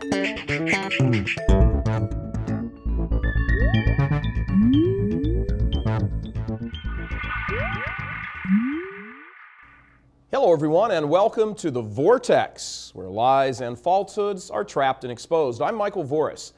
Hello everyone, and welcome to the Vortex, where lies and falsehoods are trapped and exposed. I'm Michael Voris.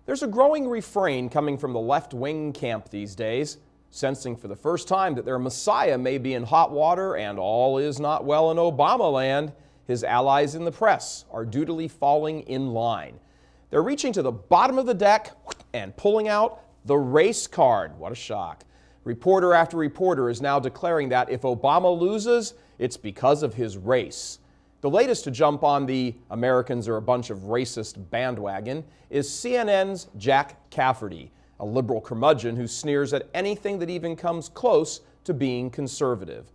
There's a growing refrain coming from the left-wing camp these days, sensing for the first time that their messiah may be in hot water and all is not well in Obama land. His allies in the press are dutifully falling in line. They're reaching to the bottom of the deck and pulling out the race card. What a shock. Reporter after reporter is now declaring that if Obama loses, it's because of his race. The latest to jump on the Americans are a bunch of racist bandwagon is CNN's Jack Cafferty, a liberal curmudgeon who sneers at anything that even comes close to being conservative.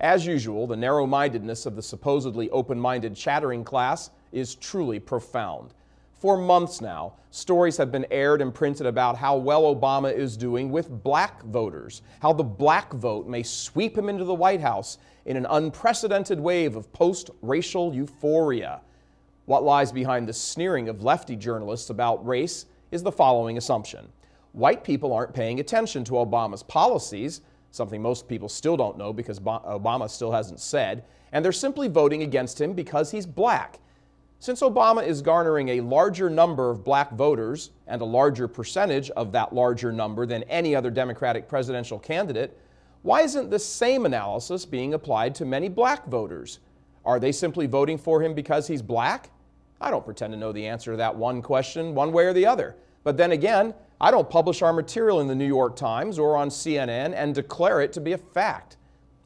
As usual, the narrow-mindedness of the supposedly open-minded chattering class is truly profound. For months now, stories have been aired and printed about how well Obama is doing with black voters, how the black vote may sweep him into the White House in an unprecedented wave of post-racial euphoria. What lies behind the sneering of lefty journalists about race is the following assumption. White people aren't paying attention to Obama's policies, something most people still don't know because Obama still hasn't said, and they're simply voting against him because he's black. Since Obama is garnering a larger number of black voters and a larger percentage of that larger number than any other Democratic presidential candidate, why isn't this same analysis being applied to many black voters? Are they simply voting for him because he's black? I don't pretend to know the answer to that one question one way or the other. But then again, I don't publish our material in the New York Times or on CNN and declare it to be a fact.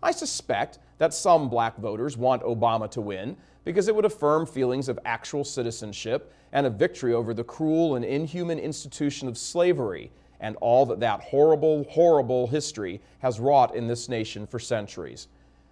I suspect that some black voters want Obama to win because it would affirm feelings of actual citizenship and a victory over the cruel and inhuman institution of slavery and all that that horrible, horrible history has wrought in this nation for centuries.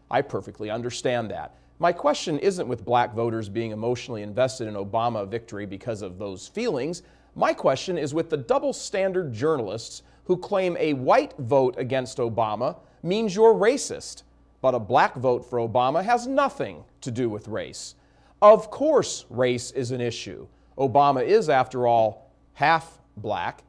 I perfectly understand that. My question isn't with black voters being emotionally invested in Obama victory because of those feelings. My question is with the double-standard journalists who claim a white vote against Obama means you're racist, but a black vote for Obama has nothing to do with race. Of course, race is an issue. Obama is, after all, half black.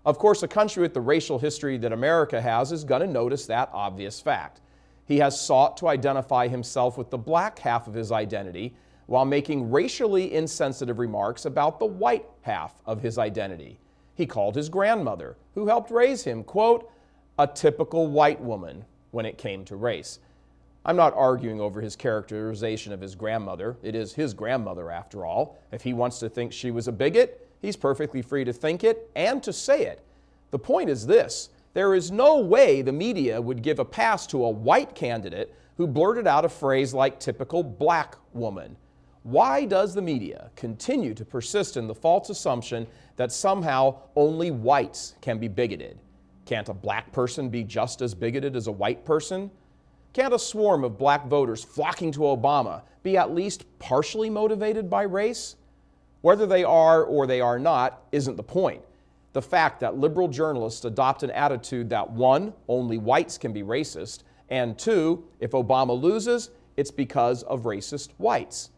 Of course, a country with the racial history that America has is going to notice that obvious fact. He has sought to identify himself with the black half of his identity while making racially insensitive remarks about the white half of his identity. He called his grandmother, who helped raise him, quote, a typical white woman when it came to race. I'm not arguing over his characterization of his grandmother. It is his grandmother, after all. If he wants to think she was a bigot, he's perfectly free to think it and to say it. The point is this: there is no way the media would give a pass to a white candidate who blurted out a phrase like typical black woman. Why does the media continue to persist in the false assumption that somehow only whites can be bigoted? Can't a black person be just as bigoted as a white person? Can't a swarm of black voters flocking to Obama be at least partially motivated by race? Whether they are or they are not isn't the point. The fact that liberal journalists adopt an attitude that 1, only whites can be racist, and 2, if Obama loses, it's because of racist whites.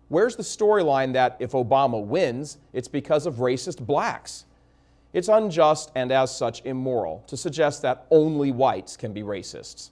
Where's the storyline that if Obama wins, it's because of racist blacks? It's unjust and as such immoral to suggest that only whites can be racists.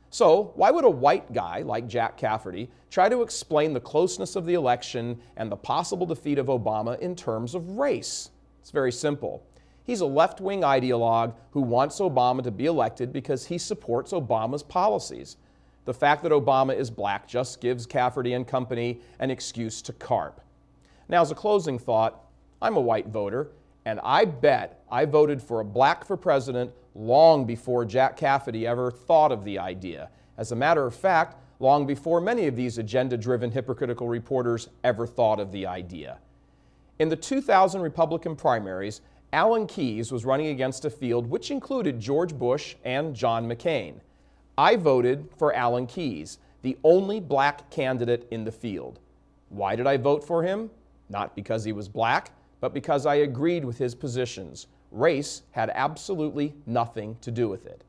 So why would a white guy like Jack Cafferty try to explain the closeness of the election and the possible defeat of Obama in terms of race? It's very simple. He's a left-wing ideologue who wants Obama to be elected because he supports Obama's policies. The fact that Obama is black just gives Cafferty and company an excuse to carp. Now, as a closing thought, I'm a white voter, and I bet I voted for a black for president long before Jack Cafferty ever thought of the idea. As a matter of fact, long before many of these agenda-driven, hypocritical reporters ever thought of the idea. In the 2000 Republican primaries, Alan Keyes was running against a field which included George Bush and John McCain. I voted for Alan Keyes, the only black candidate in the field. Why did I vote for him? Not because he was black, but because I agreed with his positions. Race had absolutely nothing to do with it.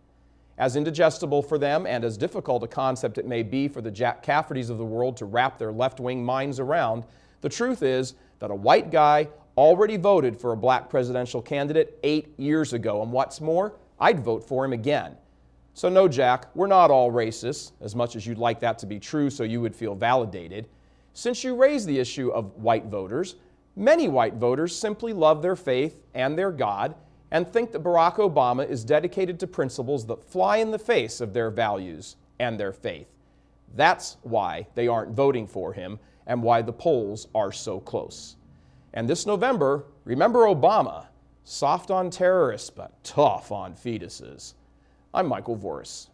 As indigestible for them and as difficult a concept it may be for the Jack Caffertys of the world to wrap their left-wing minds around, the truth is that a white guy already voted for a black presidential candidate 8 years ago, and what's more, I'd vote for him again. So no, Jack, we're not all racist, as much as you'd like that to be true so you would feel validated. Since you raised the issue of white voters, many white voters simply love their faith and their God and think that Barack Obama is dedicated to principles that fly in the face of their values and their faith. That's why they aren't voting for him and why the polls are so close. And this November, remember Obama, soft on terrorists but tough on fetuses. I'm Michael Voris.